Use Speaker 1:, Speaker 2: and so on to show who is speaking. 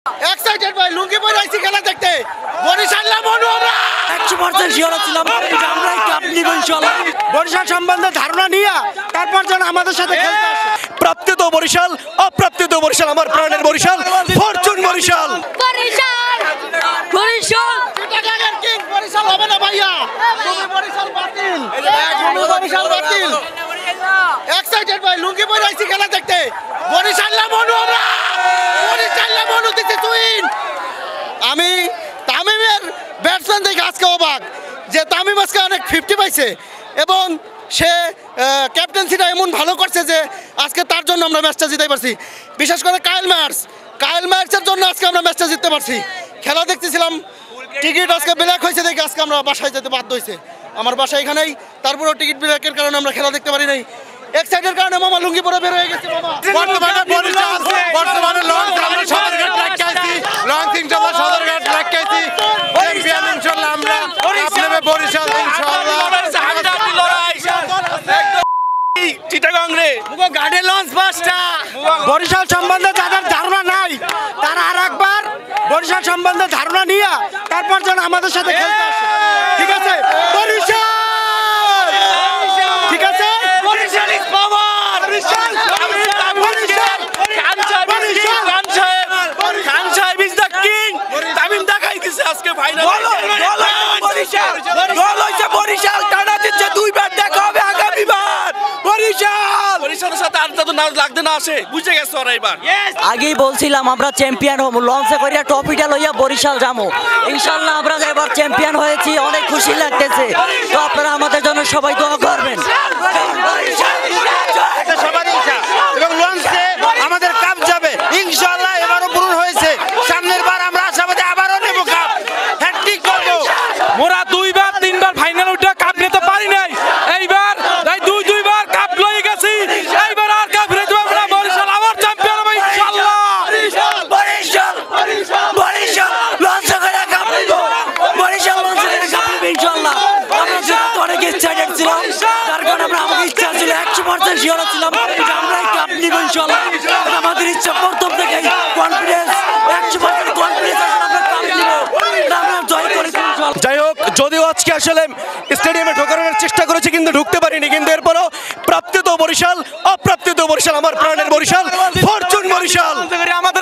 Speaker 1: Excited ভাই, লুঙ্গি পরে আইছি খেলা দেখতে। বরিশাল না মনু আমরা
Speaker 2: 100% শিওর ছিলাম আমরাই কাপ নিব ইনশাআল্লাহ।
Speaker 1: বরিশাল সম্বন্ধে ধারণা নিয়ে তারপর যেন আমাদের সাথে খেলতে আসে।
Speaker 3: প্রাপ্তিত বরিশাল, অপ্রাপ্তিত বরিশাল, আমার প্রাণের বরিশাল, ফরচুন বরিশাল।
Speaker 2: বরিশাল বরিশাল
Speaker 1: চিটাগাংয়ের কিং বরিশাল হবে না ভাইয়া। তুমি বরিশাল বাতিল, তুমি বরিশাল বাতিল। এক্সাইটেড ভাই, লুঙ্গি পরে আইছি খেলা দেখতে। বরিশাল না মনু আমরা, বরিশাল না মনু দিতে তুইন। আমি তামিমের ব্যাটসম্যান দেখে আজকে অবাক যে তামিম আজকে অনেক 50 পাইছে এবং সে ক্যাপ্টেন্সিটা এমন ভালো করছে যে আজকে তার জন্য আমরা ম্যাচটা জিতে পারছি। বিশেষ করে কাইল মার্কসের জন্য আজকে আমরা ম্যাচটা জিততে পারছি। খেলা দেখতেছিলাম, টিকিট আজকে ব্ল্যাক হয়েছে দেখে আজকে আমরা বাসায় যেতে বাধ্য হয়েছে। আমার বাসা এখানেই, তারপরেও টিকিট ব্ল্যাকের কারণে আমরা খেলা দেখতে পারি নাই। এক্সাইটের কারণে মামা লুঙ্গি পরে বের হয়ে গেছে।
Speaker 4: বর্তমানে বরিশাল, বর্তমানে লং আমরা সদরঘাট রাখছি, লং সিং জেলা সদরঘাট রাখছি। চ্যাম্পিয়ন ইনশাআল্লাহ আমরা, আপনারা বরিশাল ইনশাআল্লাহ।
Speaker 3: চিটাগাং রে
Speaker 1: মুগো গাড়ি লঞ্চ বাসটা। বরিশাল সম্বন্ধে যাদের ধারণা নাই তারা আরেকবার বরিশাল সম্বন্ধে ধারণা নিয়ে তারপর যেন আমাদের সাথে খেলতে আসে। ঠিক আছে বরিশাল, ঠিক আছে
Speaker 3: বরিশাল ইজ পাওয়ার। বরিশাল খান সাহেব ইজ দ্য কিং। তামিম দেখাই দিছে আজকে ফাইনাল।
Speaker 2: বরিশাল গোল হইছে, বরিশাল টানা দিচ্ছে দুইবার, দেখা হবে আগামীবার। বরিশাল
Speaker 3: বরিশালের সাথে আর তো নাচ লাগতে না আসে, বুঝে গেছে ওরা এবার।
Speaker 2: আগেই বলছিলাম আমরা চ্যাম্পিয়ন হব, লঞ্চে করিয়া ট্রফিটা লইয়া বরিশাল যাবো ইনশাআল্লাহ। আমরা এবার চ্যাম্পিয়ন হয়েছি, অনেক খুশি লাগতেছে। তো আপনারা আমাদের জন্য সবাই দোয়া করবেন।
Speaker 4: সবার ইচ্ছা এবং লঞ্চে আমাদের কাপ যাবে ইনশাআল্লাহ। এবারও পূরণ হয়েছে, সামনের বার আমরা আশাবাদী আবারও নেব কাপ, হ্যাটট্রিক করব।
Speaker 5: মোরা দুইবার তিনবার ফাইনাল উঠে কাপ নিতে পারি নাই, এইবার তাই দুইবার কাপ লয়ে গেছি। এইবার আর কাপ নিতে পারবো না, বরিশাল আবার চ্যাম্পিয়ন হবে ইনশাআল্লাহ।
Speaker 2: বরিশাল বরিশাল লঞ্চে করিয়া কাপ নিব, বরিশাল লঞ্চে করিয়া কাপ নিব ইনশাআল্লাহ। আমরা যেহেতু অনেক এক্সাইটেড ছিলাম, তার কারণে আমরা আমাদের ইচ্ছা ছিল 100% শিওর ছিলাম আমরাই কাপ নিব ইনশাআল্লাহ। আমাদের ইচ্ছা প্রথম থেকেই, কনফিডেন্স 100% কনফিডেন্স আছে আমরা কাপ নিব, আমরা জয় করে ইনশাআল্লাহ।
Speaker 3: যাই হোক, যদিও আজকে আসলে স্টেডিয়ামে ঢোকানোর চেষ্টা করেছি কিন্তু ঢুকতে পারিনি, কিন্তু এরপরও প্রাপ্তিত বরিশাল, অপ্রাপ্তিত বরিশাল, আমার প্রাণের বরিশাল, ফরচুন বরিশাল।
Speaker 5: আমাদের